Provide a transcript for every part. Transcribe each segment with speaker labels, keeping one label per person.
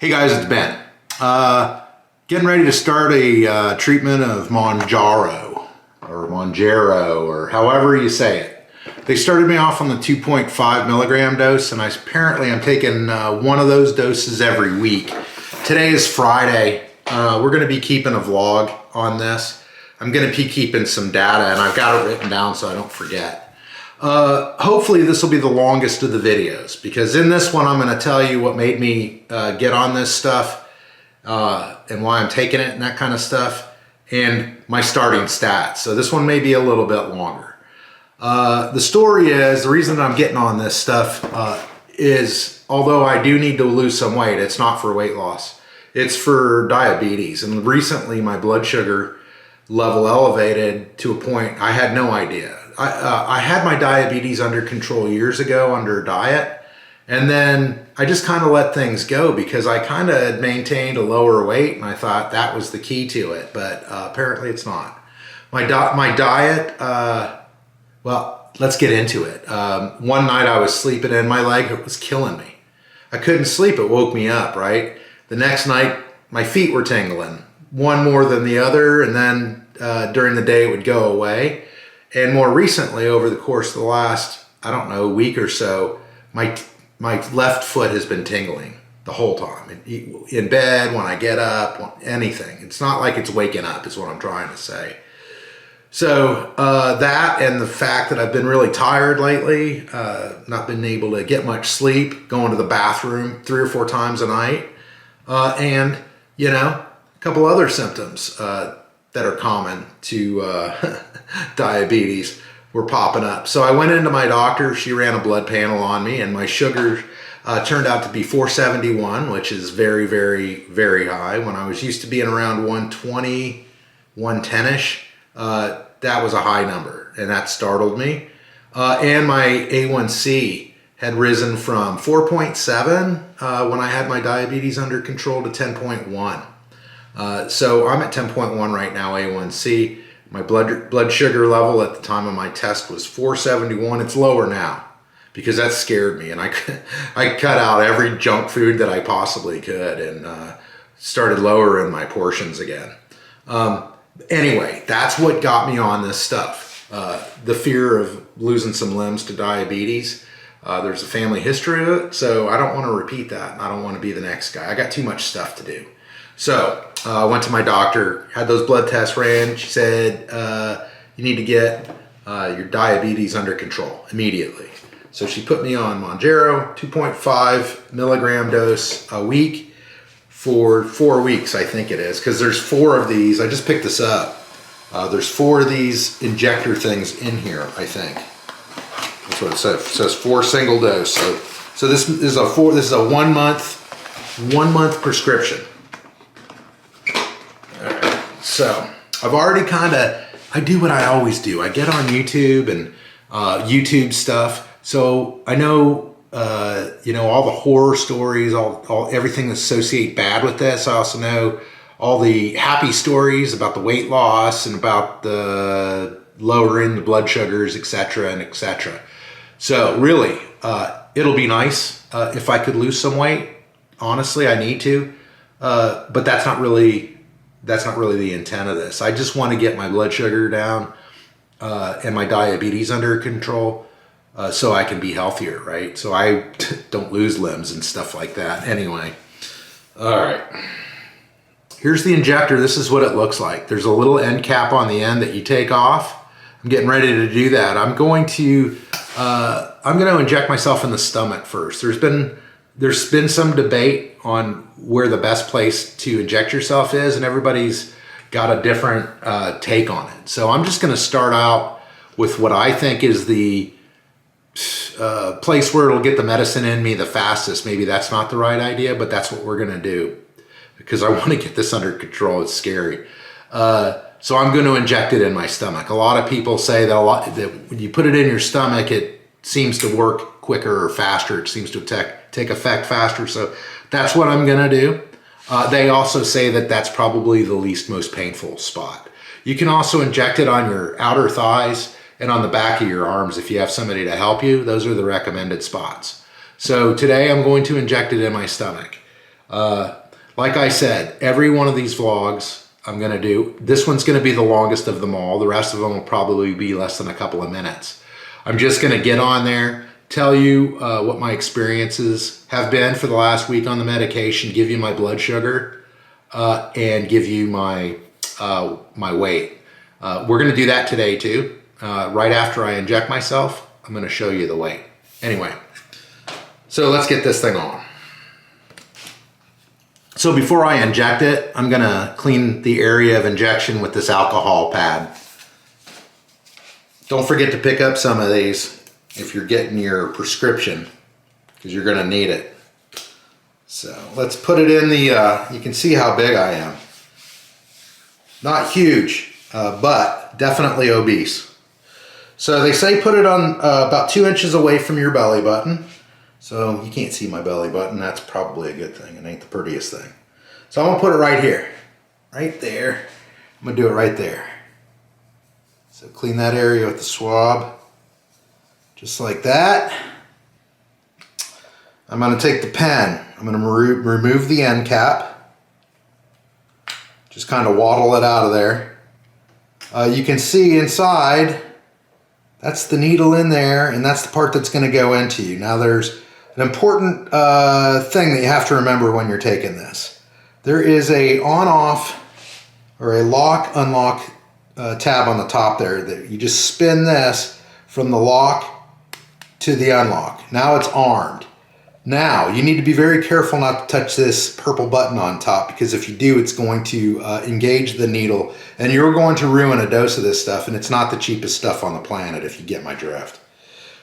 Speaker 1: Hey guys, it's Ben. Getting ready to start a treatment of Mounjaro or however you say it. They started me off on the 2.5 milligram dose, and apparently I'm taking one of those doses every week. Today is Friday. We're going to be keeping a vlog on this. I'm going to be keeping some data, and I've got it written down so I don't forget. Hopefully this will be the longest of the videos, because in this one I'm going to tell you what made me get on this stuff and why I'm taking it and that kind of stuff, and my starting stats. So this one may be a little bit longer. The story is, the reason that I'm getting on this stuff is, although I do need to lose some weight, it's not for weight loss. It's for diabetes. And recently my blood sugar level elevated to a point I had no idea. I had my diabetes under control years ago under diet, and then I just kind of let things go because I kind of had maintained a lower weight, and I thought that was the key to it, but apparently it's not. My diet, well, let's get into it. One night I was sleeping and my leg was killing me. I couldn't sleep, it woke me up, right? The next night my feet were tingling, one more than the other, and then during the day it would go away. And more recently, over the course of the last, I don't know, week or so, my left foot has been tingling the whole time. In bed, when I get up, anything. It's not like it's waking up is what I'm trying to say. So that, and the fact that I've been really tired lately, not been able to get much sleep, going to the bathroom 3 or 4 times a night, and, you know, a couple other symptoms that are common to diabetes were popping up. So I went into my doctor, she ran a blood panel on me, and my sugar turned out to be 471, which is very, very, very high. When I was used to being around 120, 110-ish, that was a high number, and that startled me. And my A1C had risen from 4.7 when I had my diabetes under control to 10.1. So I'm at 10.1 right now, A1C. My blood sugar level at the time of my test was 471. It's lower now because that scared me, and I cut out every junk food that I possibly could and started lowering my portions again. Anyway, that's what got me on this stuff. The fear of losing some limbs to diabetes. There's a family history of it, so I don't want to repeat that. I don't want to be the next guy. I got too much stuff to do. So I went to my doctor, had those blood tests ran. She said, you need to get your diabetes under control immediately. So she put me on Mounjaro, 2.5 milligram dose a week for 4 weeks, I think it is, because there's 4 of these. I just picked this up. There's 4 of these injector things in here, I think. That's what it says. It says 4 single dose. So this is a 1 month prescription. So I've already I do what I always do. I get on YouTube and YouTube stuff. So I know, you know, all the horror stories, everything that's associated bad with this. I also know all the happy stories about the weight loss and about the lowering the blood sugars, etc. and etc. So really, it'll be nice if I could lose some weight. Honestly, I need to, but that's not really the intent of this. I just want to get my blood sugar down and my diabetes under control so I can be healthier, right? So I don't lose limbs and stuff like that. Anyway, all right. Here's the injector. This is what it looks like. There's a little end cap on the end that you take off. I'm getting ready to do that. I'm going to inject myself in the stomach first. There's been some debate on where the best place to inject yourself is, and everybody's got a different take on it. So I'm just going to start out with what I think is the place where it'll get the medicine in me the fastest. Maybe that's not the right idea, but that's what we're going to do because I want to get this under control. It's scary. So I'm going to inject it in my stomach. A lot of people say that when you put it in your stomach, it seems to work quicker or faster. It seems to take effect faster. So that's what I'm going to do. They also say that that's probably the most painful spot. You can also inject it on your outer thighs and on the back of your arms if you have somebody to help you. Those are the recommended spots. So today I'm going to inject it in my stomach. Like I said, every one of these vlogs I'm gonna do, this one's gonna be the longest of them all. The rest of them will probably be less than a couple of minutes. I'm just gonna get on there, tell you what my experiences have been for the last week on the medication, give you my blood sugar, and give you my my weight. We're gonna do that today too. Right after I inject myself, I'm gonna show you the weight. Anyway, so let's get this thing on. So before I inject it, I'm gonna clean the area of injection with this alcohol pad. Don't forget to pick up some of these if you're getting your prescription, because you're gonna need it. So let's put it in the, you can see how big I am. Not huge, but definitely obese. So they say put it on about 2 inches away from your belly button. So you can't see my belly button. That's probably a good thing. It ain't the prettiest thing. So I'm gonna put it right here, right there. I'm gonna do it right there. So clean that area with the swab, just like that. I'm gonna take the pen. I'm gonna remove the end cap. Just kind of waddle it out of there. You can see inside, that's the needle in there, and that's the part that's gonna go into you. Now there's an important thing that you have to remember when you're taking this. There is a on-off or a lock-unlock tab on the top there that you just spin this from the lock to the unlock. Now it's armed. Now you need to be very careful not to touch this purple button on top, because if you do, it's going to engage the needle and you're going to ruin a dose of this stuff, and it's not the cheapest stuff on the planet if you get my drift.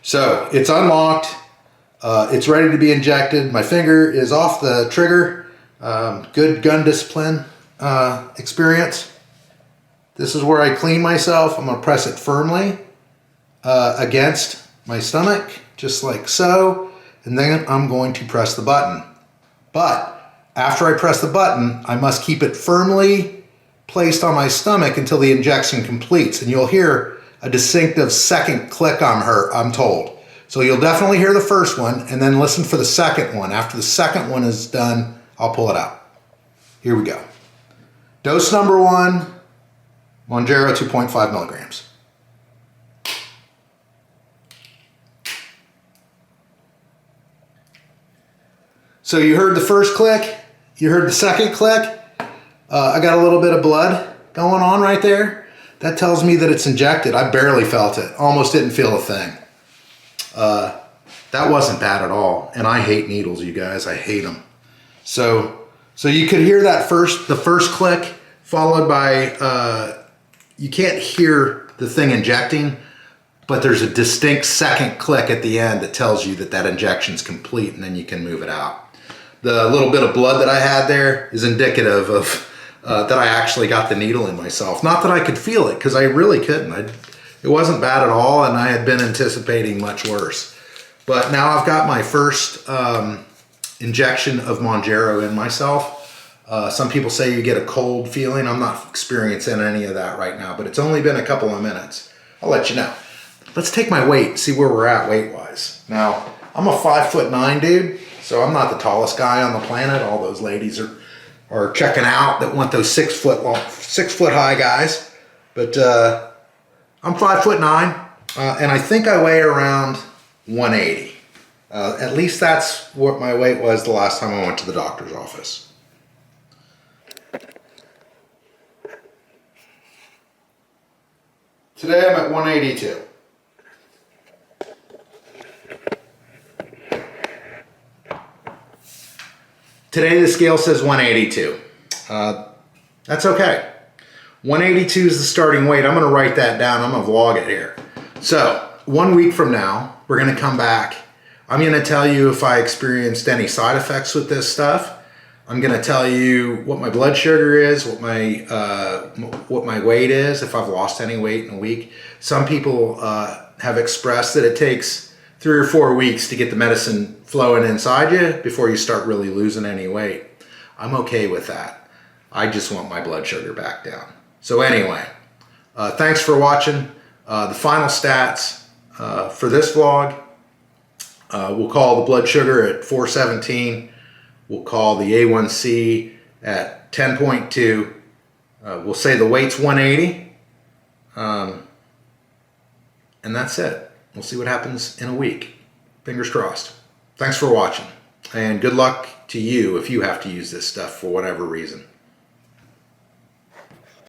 Speaker 1: So it's unlocked. It's ready to be injected. My finger is off the trigger. Good gun discipline experience. This is where I clean myself. I'm going to press it firmly against my stomach, just like so. And then I'm going to press the button. But after I press the button, I must keep it firmly placed on my stomach until the injection completes. And you'll hear a distinctive second click, I'm told. So you'll definitely hear the first one, and then listen for the second one. After the second one is done, I'll pull it out. Here we go. Dose number 1, Mounjaro 2.5 milligrams. So you heard the first click, you heard the second click. I got a little bit of blood going on right there. That tells me that it's injected. I barely felt it, almost didn't feel a thing. That wasn't bad at all. And I hate needles, you guys. I hate them. So you could hear that the first click followed by, you can't hear the thing injecting, but there's a distinct second click at the end that tells you that that injection's complete, and then you can move it out. The little bit of blood that I had there is indicative of that I actually got the needle in myself. Not that I could feel it, because I really couldn't. It wasn't bad at all, and I had been anticipating much worse. But now I've got my first injection of Mounjaro in myself. Some people say you get a cold feeling. I'm not experiencing any of that right now, but it's only been a couple of minutes. I'll let you know. Let's take my weight, see where we're at weight-wise. Now, I'm a 5'9" dude, so I'm not the tallest guy on the planet. All those ladies are checking out that want those 6 foot high guys. But I'm 5'9", and I think I weigh around 180. At least that's what my weight was the last time I went to the doctor's office. Today I'm at 182. Today the scale says 182. That's okay. 182 is the starting weight. I'm gonna write that down. I'm gonna vlog it here. So 1 week from now, we're gonna come back. I'm gonna tell you if I experienced any side effects with this stuff. I'm gonna tell you what my blood sugar is, what my weight is, if I've lost any weight in a week. Some people have expressed that it takes 3 or 4 weeks to get the medicine flowing inside you before you start really losing any weight. I'm okay with that. I just want my blood sugar back down. So anyway, thanks for watching. The final stats for this vlog, we'll call the blood sugar at 417. We'll call the A1C at 10.2. We'll say the weight's 180. And that's it. We'll see what happens in a week. Fingers crossed. Thanks for watching. And good luck to you if you have to use this stuff for whatever reason.